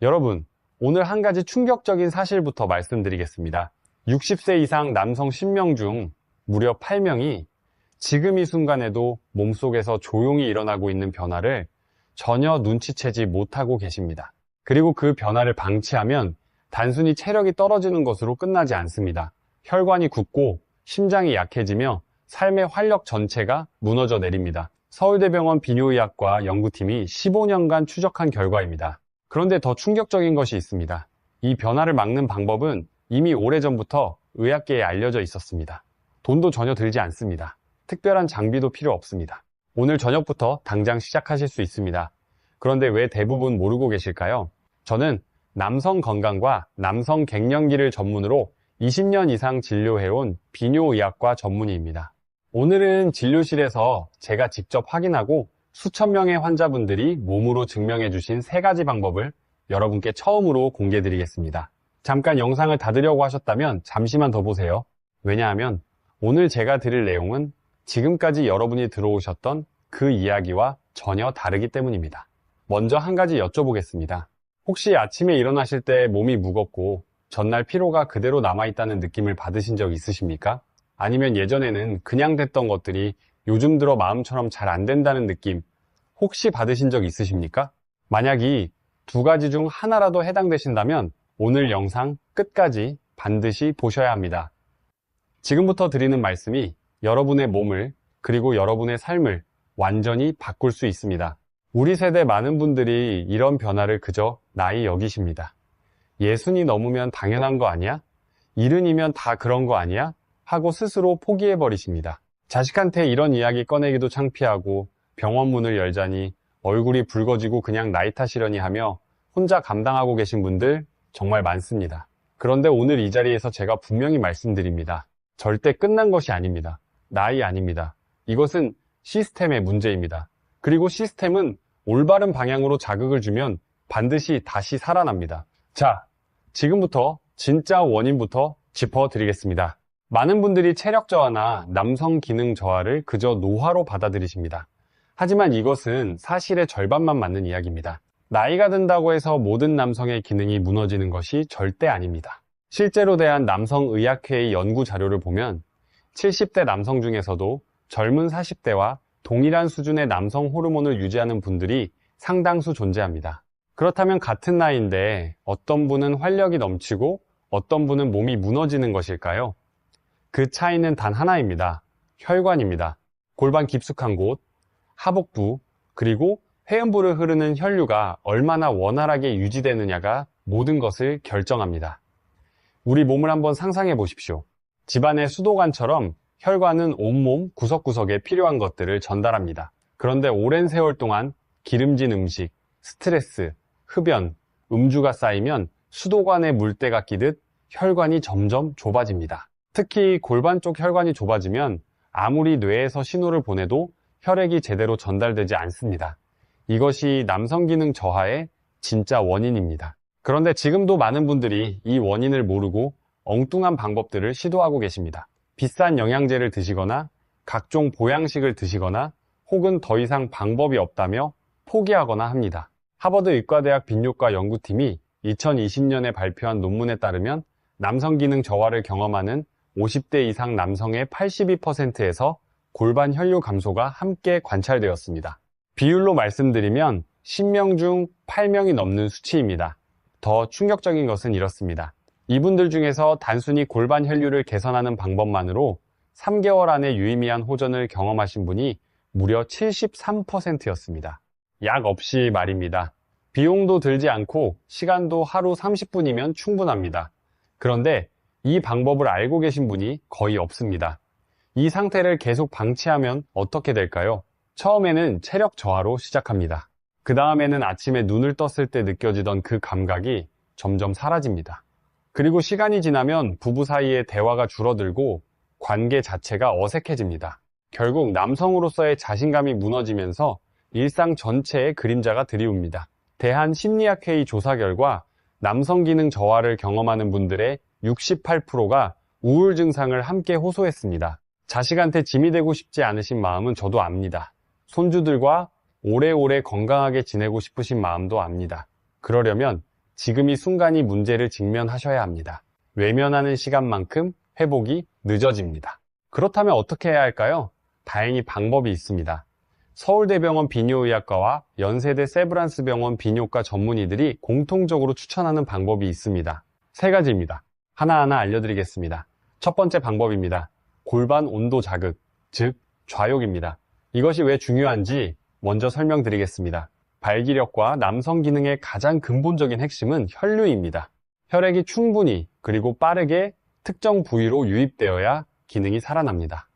여러분, 오늘 한 가지 충격적인 사실부터 말씀드리겠습니다. 60세 이상 남성 10명 중 무려 8명이 지금 이 순간에도 몸속에서 조용히 일어나고 있는 변화를 전혀 눈치채지 못하고 계십니다. 그리고 그 변화를 방치하면 단순히 체력이 떨어지는 것으로 끝나지 않습니다. 혈관이 굳고 심장이 약해지며 삶의 활력 전체가 무너져 내립니다. 서울대병원 비뇨의학과 연구팀이 15년간 추적한 결과입니다. 그런데 더 충격적인 것이 있습니다. 이 변화를 막는 방법은 이미 오래전부터 의학계에 알려져 있었습니다. 돈도 전혀 들지 않습니다. 특별한 장비도 필요 없습니다. 오늘 저녁부터 당장 시작하실 수 있습니다. 그런데 왜 대부분 모르고 계실까요? 저는 남성 건강과 남성 갱년기를 전문으로 20년 이상 진료해온 비뇨의학과 전문의입니다. 오늘은 진료실에서 제가 직접 확인하고 수천 명의 환자분들이 몸으로 증명해 주신 3가지 방법을 여러분께 처음으로 공개해 드리겠습니다. 잠깐 영상을 닫으려고 하셨다면 잠시만 더 보세요. 왜냐하면 오늘 제가 드릴 내용은 지금까지 여러분이 들어오셨던 그 이야기와 전혀 다르기 때문입니다. 먼저 한 가지 여쭤보겠습니다. 혹시 아침에 일어나실 때 몸이 무겁고 전날 피로가 그대로 남아있다는 느낌을 받으신 적 있으십니까? 아니면 예전에는 그냥 됐던 것들이 요즘 들어 마음처럼 잘 안 된다는 느낌 혹시 받으신 적 있으십니까? 만약 이 2가지 중 하나라도 해당되신다면 오늘 영상 끝까지 반드시 보셔야 합니다. 지금부터 드리는 말씀이 여러분의 몸을 그리고 여러분의 삶을 완전히 바꿀 수 있습니다. 우리 세대 많은 분들이 이런 변화를 그저 나이 여기십니다. 60이 넘으면 당연한 거 아니야? 70이면 다 그런 거 아니야? 하고 스스로 포기해버리십니다. 자식한테 이런 이야기 꺼내기도 창피하고 병원 문을 열자니 얼굴이 붉어지고 그냥 나이 탓이려니 하며 혼자 감당하고 계신 분들 정말 많습니다. 그런데 오늘 이 자리에서 제가 분명히 말씀드립니다. 절대 끝난 것이 아닙니다. 나이 아닙니다. 이것은 시스템의 문제입니다. 그리고 시스템은 올바른 방향으로 자극을 주면 반드시 다시 살아납니다. 자, 지금부터 진짜 원인부터 짚어드리겠습니다. 많은 분들이 체력 저하나 남성 기능 저하를 그저 노화로 받아들이십니다. 하지만 이것은 사실의 절반만 맞는 이야기입니다. 나이가 든다고 해서 모든 남성의 기능이 무너지는 것이 절대 아닙니다. 실제로 대한 남성의학회의 연구 자료를 보면 70대 남성 중에서도 젊은 40대와 동일한 수준의 남성 호르몬을 유지하는 분들이 상당수 존재합니다. 그렇다면 같은 나이인데 어떤 분은 활력이 넘치고 어떤 분은 몸이 무너지는 것일까요? 그 차이는 단 하나입니다. 혈관입니다. 골반 깊숙한 곳, 하복부, 그리고 회음부를 흐르는 혈류가 얼마나 원활하게 유지되느냐가 모든 것을 결정합니다. 우리 몸을 한번 상상해 보십시오. 집안의 수도관처럼 혈관은 온몸 구석구석에 필요한 것들을 전달합니다. 그런데 오랜 세월 동안 기름진 음식, 스트레스, 흡연, 음주가 쌓이면 수도관에 물때가 끼듯 혈관이 점점 좁아집니다. 특히 골반 쪽 혈관이 좁아지면 아무리 뇌에서 신호를 보내도 혈액이 제대로 전달되지 않습니다. 이것이 남성 기능 저하의 진짜 원인입니다. 그런데 지금도 많은 분들이 이 원인을 모르고 엉뚱한 방법들을 시도하고 계십니다. 비싼 영양제를 드시거나 각종 보양식을 드시거나 혹은 더 이상 방법이 없다며 포기하거나 합니다. 하버드 의과대학 빈뇨과 연구팀이 2020년에 발표한 논문에 따르면 남성 기능 저하를 경험하는 50대 이상 남성의 82%에서 골반 혈류 감소가 함께 관찰되었습니다. 비율로 말씀드리면 10명 중 8명이 넘는 수치입니다. 더 충격적인 것은 이렇습니다. 이분들 중에서 단순히 골반 혈류를 개선하는 방법만으로 3개월 안에 유의미한 호전을 경험하신 분이 무려 73%였습니다. 약 없이 말입니다. 비용도 들지 않고 시간도 하루 30분이면 충분합니다. 그런데 이 방법을 알고 계신 분이 거의 없습니다. 이 상태를 계속 방치하면 어떻게 될까요? 처음에는 체력 저하로 시작합니다. 그 다음에는 아침에 눈을 떴을 때 느껴지던 그 감각이 점점 사라집니다. 그리고 시간이 지나면 부부 사이의 대화가 줄어들고 관계 자체가 어색해집니다. 결국 남성으로서의 자신감이 무너지면서 일상 전체에 그림자가 드리웁니다. 대한심리학회의 조사 결과 남성 기능 저하를 경험하는 분들의 68%가 우울 증상을 함께 호소했습니다. 자식한테 짐이 되고 싶지 않으신 마음은 저도 압니다. 손주들과 오래오래 건강하게 지내고 싶으신 마음도 압니다. 그러려면 지금 이 순간이 문제를 직면하셔야 합니다. 외면하는 시간만큼 회복이 늦어집니다. 그렇다면 어떻게 해야 할까요? 다행히 방법이 있습니다. 서울대병원 비뇨의학과와 연세대 세브란스 병원 비뇨과 전문의들이 공통적으로 추천하는 방법이 있습니다. 3가지입니다. 하나하나 알려드리겠습니다. 첫 번째 방법입니다. 골반 온도 자극, 즉 좌욕입니다. 이것이 왜 중요한지 먼저 설명드리겠습니다. 발기력과 남성 기능의 가장 근본적인 핵심은 혈류입니다. 혈액이 충분히 그리고 빠르게 특정 부위로 유입되어야 기능이 살아납니다.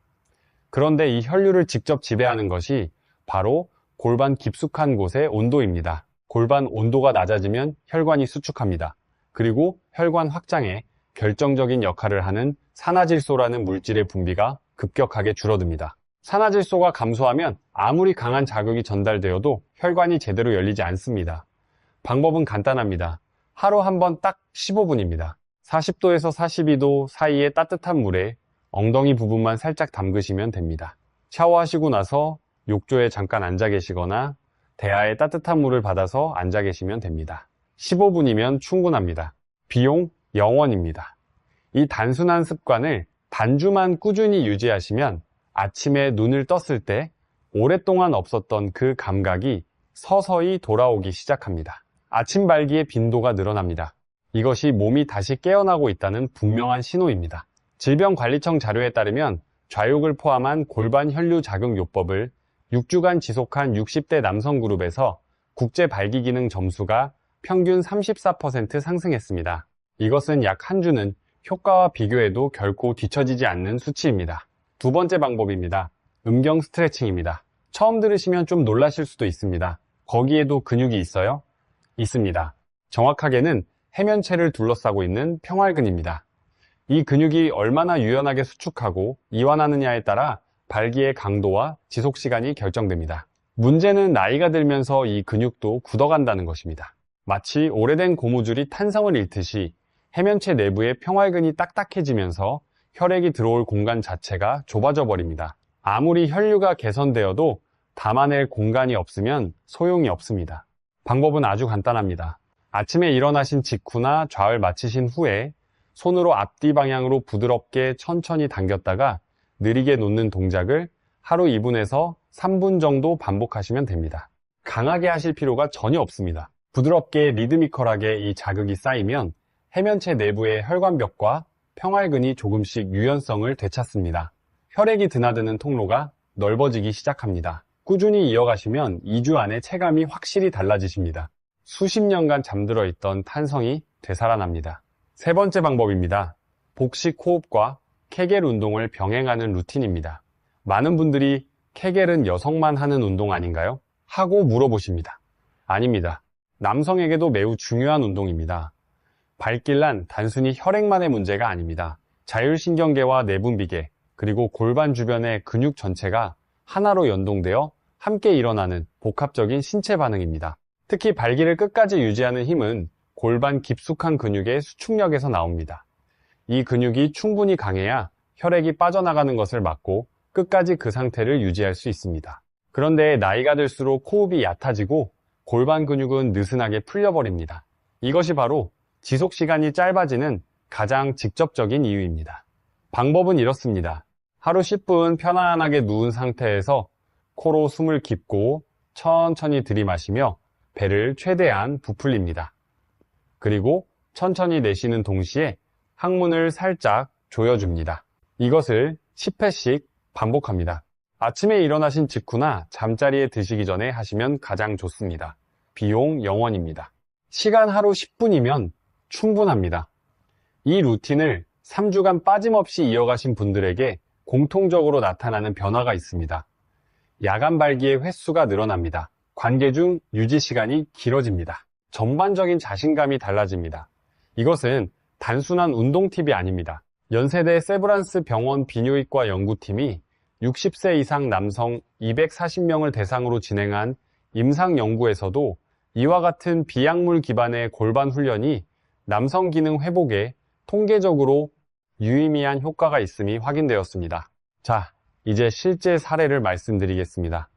그런데 이 혈류를 직접 지배하는 것이 바로 골반 깊숙한 곳의 온도입니다. 골반 온도가 낮아지면 혈관이 수축합니다. 그리고 혈관 확장에 결정적인 역할을 하는 산화질소라는 물질의 분비가 급격하게 줄어듭니다. 산화질소가 감소하면 아무리 강한 자극이 전달되어도 혈관이 제대로 열리지 않습니다. 방법은 간단합니다. 하루 한 번 딱 15분입니다. 40도에서 42도 사이의 따뜻한 물에 엉덩이 부분만 살짝 담그시면 됩니다. 샤워하시고 나서 욕조에 잠깐 앉아 계시거나 대야에 따뜻한 물을 받아서 앉아 계시면 됩니다. 15분이면 충분합니다. 비용 0원입니다. 이 단순한 습관을 단주만 꾸준히 유지하시면 아침에 눈을 떴을 때 오랫동안 없었던 그 감각이 서서히 돌아오기 시작합니다. 아침 발기의 빈도가 늘어납니다. 이것이 몸이 다시 깨어나고 있다는 분명한 신호입니다. 질병관리청 자료에 따르면 좌욕을 포함한 골반 혈류 자극 요법을 6주간 지속한 60대 남성 그룹에서 국제 발기 기능 점수가 평균 34% 상승했습니다. 이것은 약 한 주는 효과와 비교해도 결코 뒤처지지 않는 수치입니다. 두 번째 방법입니다. 음경 스트레칭입니다. 처음 들으시면 좀 놀라실 수도 있습니다. 거기에도 근육이 있어요? 있습니다. 정확하게는 해면체를 둘러싸고 있는 평활근입니다. 이 근육이 얼마나 유연하게 수축하고 이완하느냐에 따라 발기의 강도와 지속시간이 결정됩니다. 문제는 나이가 들면서 이 근육도 굳어간다는 것입니다. 마치 오래된 고무줄이 탄성을 잃듯이 해면체 내부의 평활근이 딱딱해지면서 혈액이 들어올 공간 자체가 좁아져 버립니다. 아무리 혈류가 개선되어도 담아낼 공간이 없으면 소용이 없습니다. 방법은 아주 간단합니다. 아침에 일어나신 직후나 좌을 마치신 후에 손으로 앞뒤 방향으로 부드럽게 천천히 당겼다가 느리게 놓는 동작을 하루 2분에서 3분 정도 반복하시면 됩니다. 강하게 하실 필요가 전혀 없습니다. 부드럽게 리드미컬하게 이 자극이 쌓이면 해면체 내부의 혈관벽과 평활근이 조금씩 유연성을 되찾습니다. 혈액이 드나드는 통로가 넓어지기 시작합니다. 꾸준히 이어가시면 2주 안에 체감이 확실히 달라지십니다. 수십 년간 잠들어 있던 탄성이 되살아납니다. 세 번째 방법입니다. 복식 호흡과 케겔 운동을 병행하는 루틴입니다. 많은 분들이 케겔은 여성만 하는 운동 아닌가요? 하고 물어보십니다. 아닙니다. 남성에게도 매우 중요한 운동입니다. 발길란 단순히 혈액만의 문제가 아닙니다. 자율신경계와 내분비계, 그리고 골반 주변의 근육 전체가 하나로 연동되어 함께 일어나는 복합적인 신체 반응입니다. 특히 발기를 끝까지 유지하는 힘은 골반 깊숙한 근육의 수축력에서 나옵니다. 이 근육이 충분히 강해야 혈액이 빠져나가는 것을 막고 끝까지 그 상태를 유지할 수 있습니다. 그런데 나이가 들수록 호흡이 얕아지고 골반 근육은 느슨하게 풀려버립니다. 이것이 바로 지속시간이 짧아지는 가장 직접적인 이유입니다. 방법은 이렇습니다. 하루 10분 편안하게 누운 상태에서 코로 숨을 깊고 천천히 들이마시며 배를 최대한 부풀립니다. 그리고 천천히 내쉬는 동시에 항문을 살짝 조여줍니다. 이것을 10회씩 반복합니다. 아침에 일어나신 직후나 잠자리에 드시기 전에 하시면 가장 좋습니다. 비용 0원입니다. 시간 하루 10분이면 충분합니다. 이 루틴을 3주간 빠짐없이 이어가신 분들에게 공통적으로 나타나는 변화가 있습니다. 야간 발기의 횟수가 늘어납니다. 관계중 유지 시간이 길어집니다. 전반적인 자신감이 달라집니다. 이것은 단순한 운동 팁이 아닙니다. 연세대 세브란스 병원 비뇨기과 연구팀이 60세 이상 남성 240명을 대상으로 진행한 임상 연구에서도 이와 같은 비약물 기반의 골반 훈련이 남성 기능 회복에 통계적으로 유의미한 효과가 있음이 확인되었습니다. 자, 이제 실제 사례를 말씀드리겠습니다.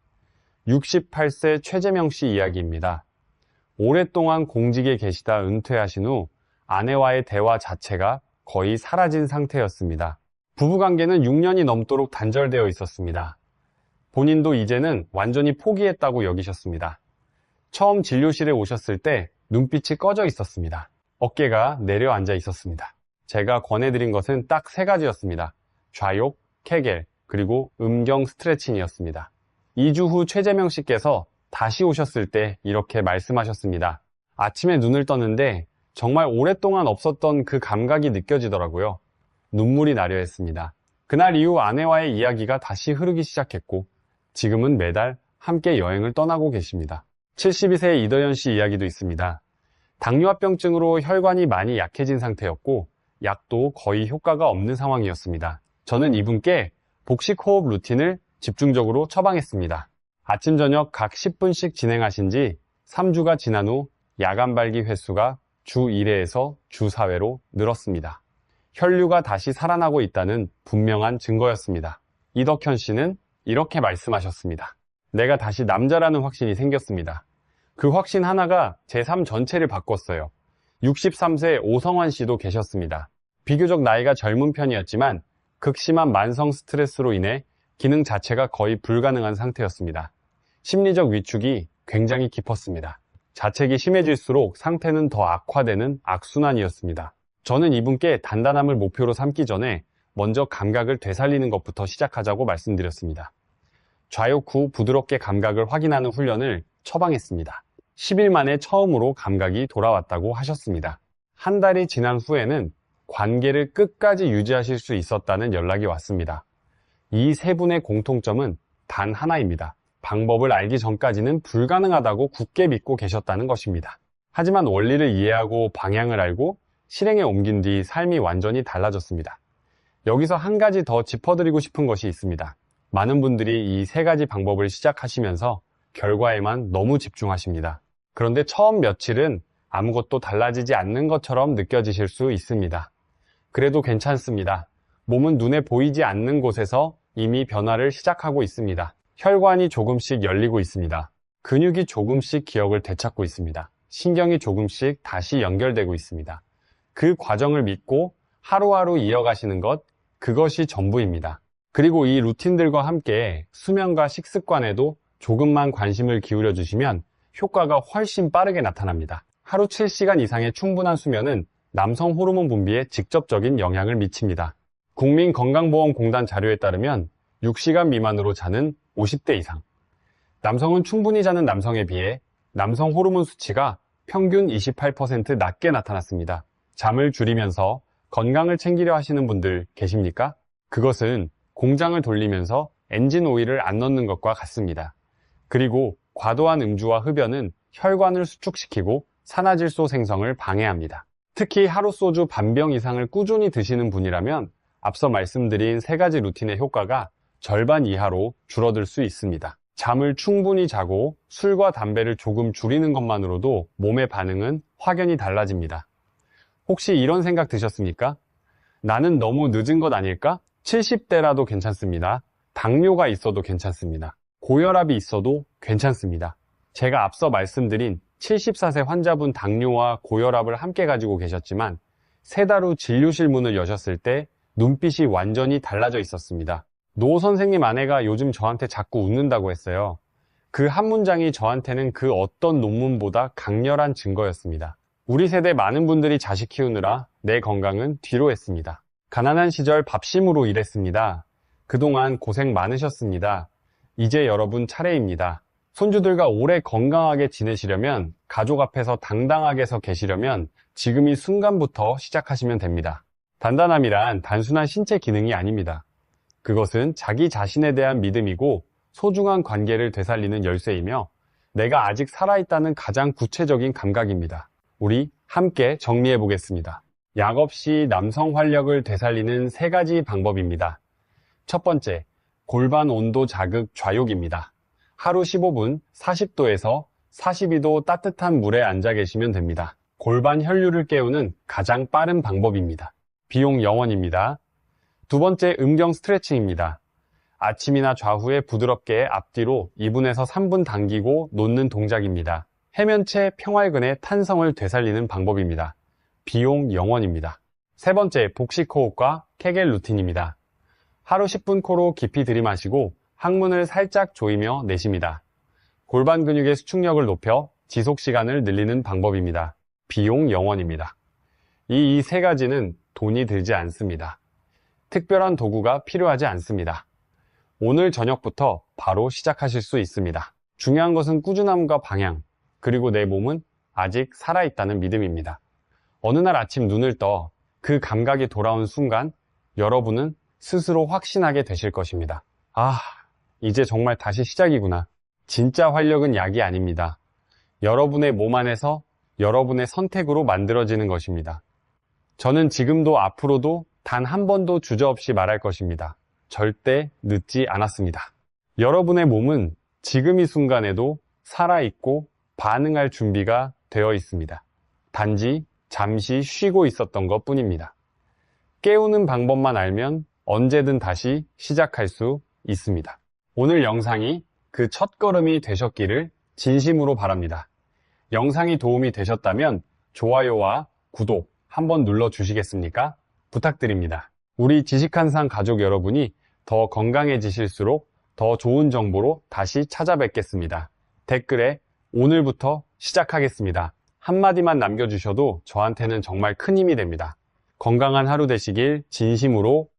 68세 최재명 씨 이야기입니다. 오랫동안 공직에 계시다 은퇴하신 후 아내와의 대화 자체가 거의 사라진 상태였습니다. 부부관계는 6년이 넘도록 단절되어 있었습니다. 본인도 이제는 완전히 포기했다고 여기셨습니다. 처음 진료실에 오셨을 때 눈빛이 꺼져 있었습니다. 어깨가 내려앉아 있었습니다. 제가 권해드린 것은 딱 3가지였습니다. 좌욕, 케겔, 그리고 음경 스트레칭이었습니다. 2주 후 최재명 씨께서 다시 오셨을 때 이렇게 말씀하셨습니다. 아침에 눈을 떴는데 정말 오랫동안 없었던 그 감각이 느껴지더라고요. 눈물이 나려 했습니다. 그날 이후 아내와의 이야기가 다시 흐르기 시작했고 지금은 매달 함께 여행을 떠나고 계십니다. 72세의 이더현 씨 이야기도 있습니다. 당뇨합병증으로 혈관이 많이 약해진 상태였고 약도 거의 효과가 없는 상황이었습니다. 저는 이분께 복식호흡 루틴을 집중적으로 처방했습니다. 아침 저녁 각 10분씩 진행하신 지 3주가 지난 후 야간 발기 횟수가 주 1회에서 주 4회로 늘었습니다. 혈류가 다시 살아나고 있다는 분명한 증거였습니다. 이덕현 씨는 이렇게 말씀하셨습니다. 내가 다시 남자라는 확신이 생겼습니다. 그 확신 하나가 제 삶 전체를 바꿨어요. 63세 오성환 씨도 계셨습니다. 비교적 나이가 젊은 편이었지만 극심한 만성 스트레스로 인해 기능 자체가 거의 불가능한 상태였습니다. 심리적 위축이 굉장히 깊었습니다. 자책이 심해질수록 상태는 더 악화되는 악순환이었습니다. 저는 이분께 단단함을 목표로 삼기 전에 먼저 감각을 되살리는 것부터 시작하자고 말씀드렸습니다. 좌욕 후 부드럽게 감각을 확인하는 훈련을 처방했습니다. 10일 만에 처음으로 감각이 돌아왔다고 하셨습니다. 한 달이 지난 후에는 관계를 끝까지 유지하실 수 있었다는 연락이 왔습니다. 이 세 분의 공통점은 단 하나입니다. 방법을 알기 전까지는 불가능하다고 굳게 믿고 계셨다는 것입니다. 하지만 원리를 이해하고 방향을 알고 실행에 옮긴 뒤 삶이 완전히 달라졌습니다. 여기서 한 가지 더 짚어드리고 싶은 것이 있습니다. 많은 분들이 이 3가지 방법을 시작하시면서 결과에만 너무 집중하십니다. 그런데 처음 며칠은 아무것도 달라지지 않는 것처럼 느껴지실 수 있습니다. 그래도 괜찮습니다. 몸은 눈에 보이지 않는 곳에서 이미 변화를 시작하고 있습니다. 혈관이 조금씩 열리고 있습니다. 근육이 조금씩 기억을 되찾고 있습니다. 신경이 조금씩 다시 연결되고 있습니다. 그 과정을 믿고 하루하루 이어가시는 것, 그것이 전부입니다. 그리고 이 루틴들과 함께 수면과 식습관에도 조금만 관심을 기울여 주시면 효과가 훨씬 빠르게 나타납니다. 하루 7시간 이상의 충분한 수면은 남성 호르몬 분비에 직접적인 영향을 미칩니다. 국민건강보험공단 자료에 따르면 6시간 미만으로 자는 50대 이상, 남성은 충분히 자는 남성에 비해 남성 호르몬 수치가 평균 28% 낮게 나타났습니다. 잠을 줄이면서 건강을 챙기려 하시는 분들 계십니까? 그것은 공장을 돌리면서 엔진 오일을 안 넣는 것과 같습니다. 그리고 과도한 음주와 흡연은 혈관을 수축시키고 산화질소 생성을 방해합니다. 특히 하루 소주 반병 이상을 꾸준히 드시는 분이라면 앞서 말씀드린 3가지 루틴의 효과가 절반 이하로 줄어들 수 있습니다. 잠을 충분히 자고 술과 담배를 조금 줄이는 것만으로도 몸의 반응은 확연히 달라집니다. 혹시 이런 생각 드셨습니까? 나는 너무 늦은 것 아닐까? 70대라도 괜찮습니다. 당뇨가 있어도 괜찮습니다. 고혈압이 있어도 괜찮습니다. 제가 앞서 말씀드린 74세 환자분 당뇨와 고혈압을 함께 가지고 계셨지만 3달 후 진료실 문을 여셨을 때 눈빛이 완전히 달라져 있었습니다. 노 선생님 아내가 요즘 저한테 자꾸 웃는다고 했어요. 그 한 문장이 저한테는 그 어떤 논문보다 강렬한 증거였습니다. 우리 세대 많은 분들이 자식 키우느라 내 건강은 뒤로 했습니다. 가난한 시절 밥심으로 일했습니다. 그동안 고생 많으셨습니다. 이제 여러분 차례입니다. 손주들과 오래 건강하게 지내시려면, 가족 앞에서 당당하게 서 계시려면 지금 이 순간부터 시작하시면 됩니다. 단단함이란 단순한 신체 기능이 아닙니다. 그것은 자기 자신에 대한 믿음이고 소중한 관계를 되살리는 열쇠이며 내가 아직 살아있다는 가장 구체적인 감각입니다. 우리 함께 정리해 보겠습니다. 약 없이 남성 활력을 되살리는 3가지 방법입니다. 첫 번째, 골반 온도 자극 좌욕입니다. 하루 15분 40도에서 42도 따뜻한 물에 앉아 계시면 됩니다. 골반 혈류를 깨우는 가장 빠른 방법입니다. 비용 0원입니다. 두 번째, 음경 스트레칭입니다. 아침이나 좌후에 부드럽게 앞뒤로 2분에서 3분 당기고 놓는 동작입니다. 해면체 평활근의 탄성을 되살리는 방법입니다. 비용 0원입니다. 세 번째, 복식 호흡과 케겔 루틴입니다. 하루 10분 코로 깊이 들이마시고 항문을 살짝 조이며 내쉽니다. 골반 근육의 수축력을 높여 지속 시간을 늘리는 방법입니다. 비용 0원입니다. 이 세 가지는 돈이 들지 않습니다. 특별한 도구가 필요하지 않습니다. 오늘 저녁부터 바로 시작하실 수 있습니다. 중요한 것은 꾸준함과 방향, 그리고 내 몸은 아직 살아있다는 믿음입니다. 어느 날 아침 눈을 떠 그 감각이 돌아온 순간 여러분은 스스로 확신하게 되실 것입니다. 아, 이제 정말 다시 시작이구나. 진짜 활력은 약이 아닙니다. 여러분의 몸 안에서 여러분의 선택으로 만들어지는 것입니다. 저는 지금도 앞으로도 단 한 번도 주저없이 말할 것입니다. 절대 늦지 않았습니다. 여러분의 몸은 지금 이 순간에도 살아있고 반응할 준비가 되어 있습니다. 단지 잠시 쉬고 있었던 것 뿐입니다. 깨우는 방법만 알면 언제든 다시 시작할 수 있습니다. 오늘 영상이 그 첫걸음이 되셨기를 진심으로 바랍니다. 영상이 도움이 되셨다면 좋아요와 구독 한번 눌러주시겠습니까? 부탁드립니다. 우리 지식한상 가족 여러분이 더 건강해지실수록 더 좋은 정보로 다시 찾아뵙겠습니다. 댓글에 오늘부터 시작하겠습니다. 한마디만 남겨주셔도 저한테는 정말 큰 힘이 됩니다. 건강한 하루 되시길 진심으로